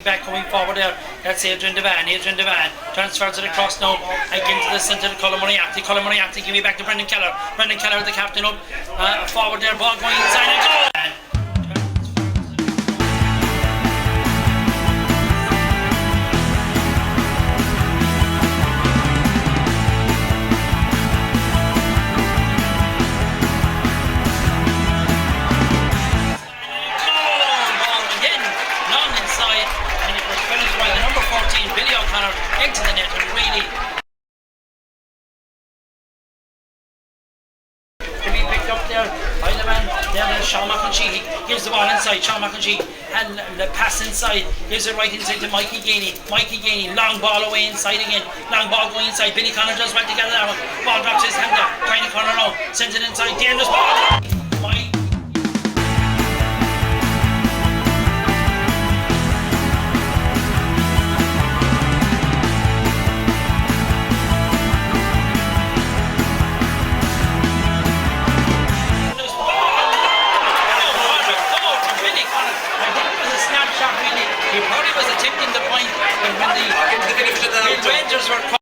back going forward there. That's Adrian Devan. Transfers it across now. Again to the centre to Colin Moriarty. Give me back to Brendan Keller. The captain up. Forward there. Ball going inside and goal. Into the net and really to be picked up there by the man there, Sean McIntyre. He gives the ball inside. Sean McIntyre and the pass inside, gives it right inside to Mikey Gainey. Long ball away inside again. Long ball going inside. Billy Connor does well to get that one. Ball drops his hand there, trying to corner out, sends it inside. Dangerous ball. Rangers were